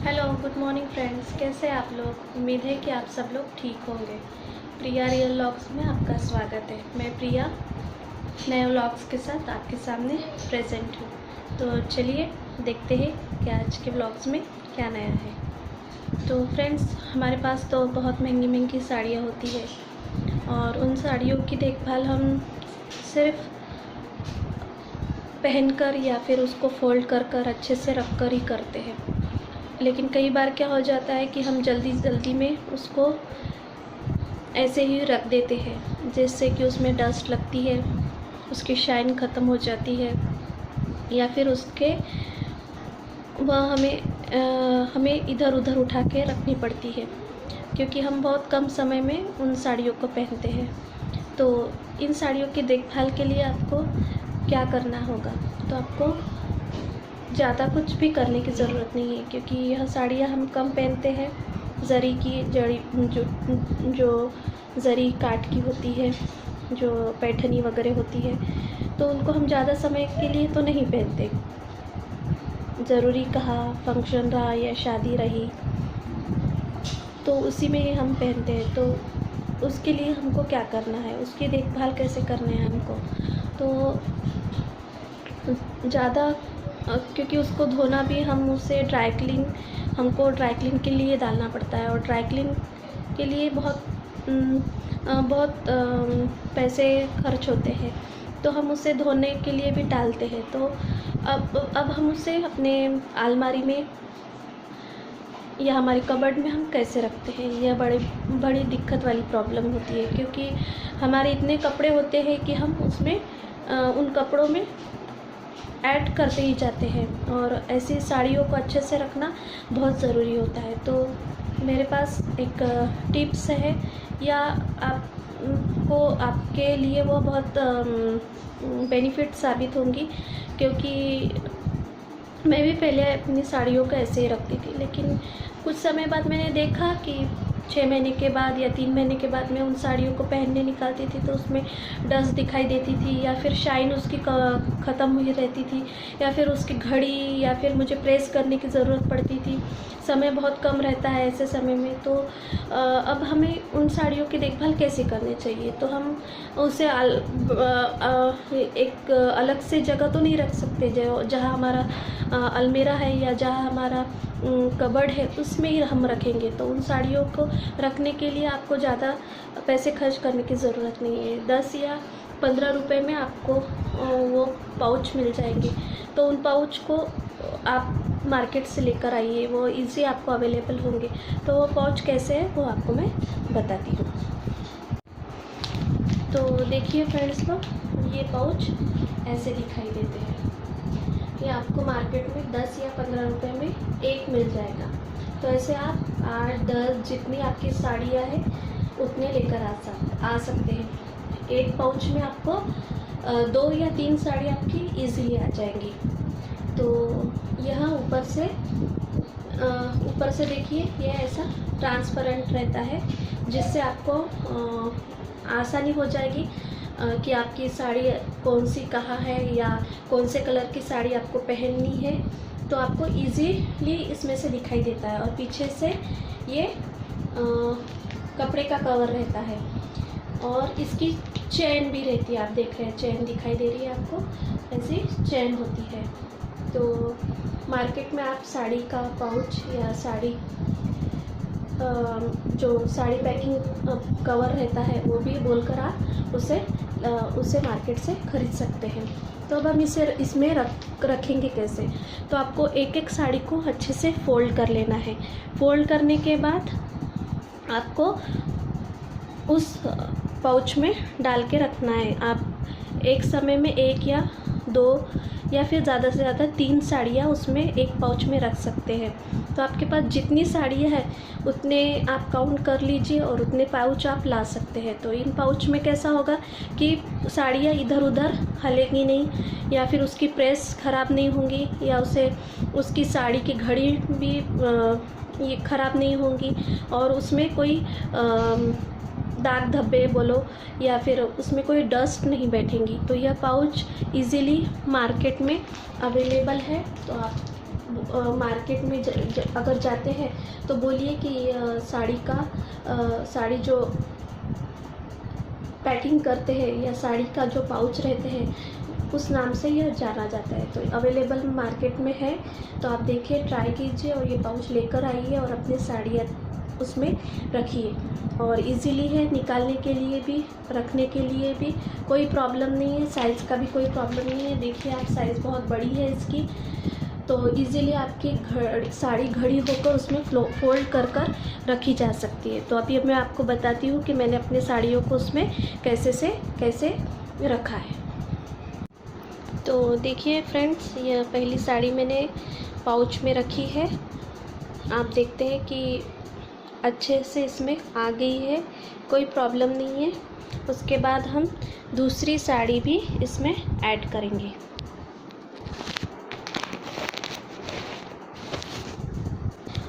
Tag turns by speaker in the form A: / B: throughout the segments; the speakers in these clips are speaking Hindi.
A: हेलो गुड मॉर्निंग फ्रेंड्स, कैसे हैं आप लोग। उम्मीद है कि आप सब लोग ठीक होंगे। प्रिया रियल व्लॉग्स में आपका स्वागत है। मैं प्रिया नए व्लॉग्स के साथ आपके सामने प्रेजेंट हूँ। तो चलिए देखते हैं कि आज के व्लॉग्स में क्या नया है। तो फ्रेंड्स, हमारे पास तो बहुत महंगी महंगी साड़ियाँ होती है और उन साड़ियों की देखभाल हम सिर्फ पहनकर या फिर उसको फोल्ड कर अच्छे से रख कर ही करते हैं। लेकिन कई बार क्या हो जाता है कि हम जल्दी जल्दी में उसको ऐसे ही रख देते हैं, जिससे कि उसमें डस्ट लगती है, उसकी शाइन ख़त्म हो जाती है या फिर उसके वह हमें इधर उधर उठा के रखनी पड़ती है, क्योंकि हम बहुत कम समय में उन साड़ियों को पहनते हैं। तो इन साड़ियों की देखभाल के लिए आपको क्या करना होगा, तो आपको ज़्यादा कुछ भी करने की ज़रूरत नहीं है, क्योंकि यह साड़ियाँ हम कम पहनते हैं। ज़री की जड़ी जो ज़री काट की होती है, जो पैठनी वगैरह होती है, तो उनको हम ज़्यादा समय के लिए तो नहीं पहनते। ज़रूरी कहा फंक्शन रहा या शादी रही तो उसी में ही हम पहनते हैं। तो उसके लिए हमको क्या करना है, उसकी देखभाल कैसे करनी है हमको, तो ज़्यादा क्योंकि उसको धोना भी हम उसे हमको ड्राई क्लीन के लिए डालना पड़ता है, और ड्राई क्लीन के लिए बहुत पैसे खर्च होते हैं, तो हम उसे धोने के लिए भी डालते हैं। तो अब हम उसे अपने अलमारी में या हमारे कबर्ड में हम कैसे रखते हैं, यह बड़ी दिक्कत वाली प्रॉब्लम होती है, क्योंकि हमारे इतने कपड़े होते हैं कि हम उसमें उन कपड़ों में ऐड करते ही जाते हैं, और ऐसी साड़ियों को अच्छे से रखना बहुत ज़रूरी होता है। तो मेरे पास एक टिप्स है, या आपके लिए वो बहुत बेनिफिट साबित होंगी, क्योंकि मैं भी पहले अपनी साड़ियों को ऐसे ही रखती थी, लेकिन कुछ समय बाद मैंने देखा कि 6 महीने के बाद या 3 महीने के बाद मैं उन साड़ियों को पहनने निकालती थी तो उसमें डस्ट दिखाई देती थी, या फिर शाइन उसकी ख़त्म हुई रहती थी, या फिर उसकी घड़ी, या फिर मुझे प्रेस करने की ज़रूरत पड़ती थी। समय बहुत कम रहता है ऐसे समय में। तो अब हमें उन साड़ियों की देखभाल कैसे करनी चाहिए, तो हम उसे एक अलग से जगह तो नहीं रख सकते, जहाँ हमारा अलमीरा है या जहाँ हमारा कबर्ड है उसमें ही हम रखेंगे। तो उन साड़ियों को रखने के लिए आपको ज़्यादा पैसे खर्च करने की ज़रूरत नहीं है। 10 या 15 रुपए में आपको वो पाउच मिल जाएंगे। तो उन पाउच को आप मार्केट से लेकर आइए, वो इजी आपको अवेलेबल होंगे। तो वो पाउच कैसे है वो आपको मैं बताती हूँ। तो देखिए फ्रेंड्स, तो ये पाउच ऐसे दिखाई देते हैं। ये आपको मार्केट में 10 या 15 रुपए में एक मिल जाएगा। तो ऐसे आप 8-10 जितनी आपकी साड़ियाँ हैं उतने लेकर आ सकते हैं। एक पाउच में आपको 2 या 3 साड़ी आपकी इजीली आ जाएंगी। तो यह ऊपर से देखिए, यह ऐसा ट्रांसपेरेंट रहता है, जिससे आपको आसानी हो जाएगी कि आपकी साड़ी कौन सी कहाँ है या कौन से कलर की साड़ी आपको पहननी है। तो आपको इजीली इसमें से दिखाई देता है। और पीछे से ये कपड़े का कवर रहता है, और इसकी चेन भी रहती है। आप देख रहे हैं, चेन दिखाई दे रही है आपको, ऐसी चेन होती है। तो मार्केट में आप साड़ी का पाउच या जो साड़ी पैकिंग कवर रहता है वो भी बोलकर आप उसे मार्केट से ख़रीद सकते हैं। तो अब हम इसमें रखेंगे कैसे, तो आपको एक एक साड़ी को अच्छे से फोल्ड कर लेना है। फोल्ड करने के बाद आपको उस पाउच में डाल के रखना है। आप एक समय में 1 या 2 या फिर ज़्यादा से ज़्यादा 3 साड़ियाँ उसमें एक पाउच में रख सकते हैं। तो आपके पास जितनी साड़ियाँ हैं उतने आप काउंट कर लीजिए, और उतने पाउच आप ला सकते हैं। तो इन पाउच में कैसा होगा कि साड़ियाँ इधर उधर हलेंगी नहीं, या फिर उसकी प्रेस ख़राब नहीं होंगी, या उसकी साड़ी की घड़ी भी ये ख़राब नहीं होंगी, और उसमें कोई दाग धब्बे बोलो या फिर उसमें कोई डस्ट नहीं बैठेंगी। तो यह पाउच इजीली मार्केट में अवेलेबल है, तो आप मार्केट में अगर जाते हैं तो बोलिए कि साड़ी जो पैकिंग करते हैं या साड़ी का जो पाउच रहते हैं उस नाम से यह जाना जाता है। तो अवेलेबल मार्केट में है, तो आप देखिए, ट्राई कीजिए और ये पाउच लेकर आइए और अपनी साड़ियाँ उसमें रखिए। और इजीली है निकालने के लिए भी, रखने के लिए भी कोई प्रॉब्लम नहीं है, साइज़ का भी कोई प्रॉब्लम नहीं है। देखिए आप, साइज़ बहुत बड़ी है इसकी, तो इजीली आपकी साड़ी घड़ी होकर उसमें फोल्ड कर रखी जा सकती है। तो अभी मैं आपको बताती हूँ कि मैंने अपने साड़ियों को उसमें कैसे रखा है। तो देखिए फ्रेंड्स, यह पहली साड़ी मैंने पाउच में रखी है। आप देखते हैं कि अच्छे से इसमें आ गई है, कोई प्रॉब्लम नहीं है। उसके बाद हम दूसरी साड़ी भी इसमें ऐड करेंगे।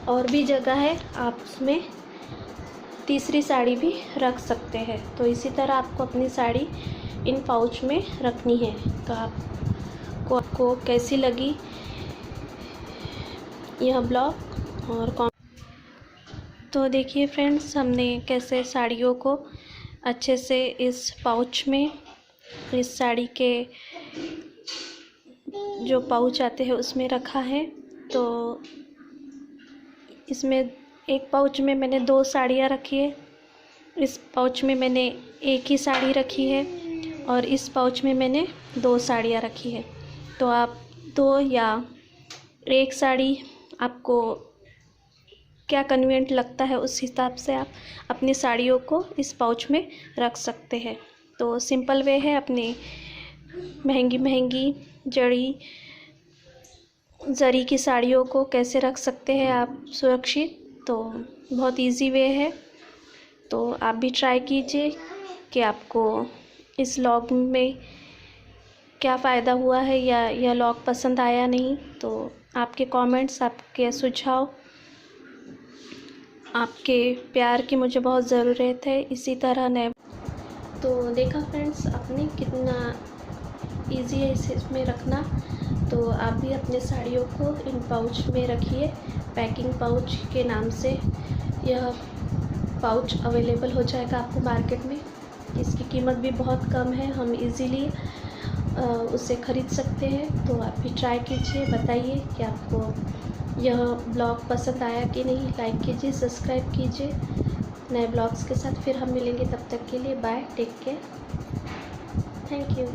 A: और भी जगह है, आप उसमें तीसरी साड़ी भी रख सकते हैं। तो इसी तरह आपको अपनी साड़ी इन पाउच में रखनी है। तो आपको कैसी लगी यह ब्लॉग और तो देखिए फ्रेंड्स, हमने कैसे साड़ियों को अच्छे से इस पाउच में, इस साड़ी के जो पाउच आते हैं उसमें रखा है। तो इसमें एक पाउच में मैंने 2 साड़ियाँ रखी है, इस पाउच में मैंने एक ही साड़ी रखी है और इस पाउच में मैंने 2 साड़ियाँ रखी है। तो आप 2 या 1 साड़ी, आपको क्या कन्वीनियंट लगता है उस हिसाब से आप अपनी साड़ियों को इस पाउच में रख सकते हैं। तो सिंपल वे है, अपनी महंगी जरी की साड़ियों को कैसे रख सकते हैं आप सुरक्षित। तो बहुत इजी वे है। तो आप भी ट्राई कीजिए कि आपको इस लॉग में क्या फ़ायदा हुआ है या यह लॉग पसंद आया नहीं। तो आपके कमेंट्स, आपके सुझाव, आपके प्यार की मुझे बहुत ज़रूरत है। इसी तरह नए तो देखा फ्रेंड्स, आपने कितना इजी है इसमें रखना। तो आप भी अपने साड़ियों को इन पाउच में रखिए। पैकिंग पाउच के नाम से यह पाउच अवेलेबल हो जाएगा आपको मार्केट में। इसकी कीमत भी बहुत कम है, हम इजीली उसे ख़रीद सकते हैं। तो आप भी ट्राई कीजिए, बताइए कि आपको यह ब्लॉग पसंद आया कि नहीं। लाइक कीजिए, सब्सक्राइब कीजिए। नए ब्लॉग्स के साथ फिर हम मिलेंगे, तब तक के लिए bye, take care, thank you.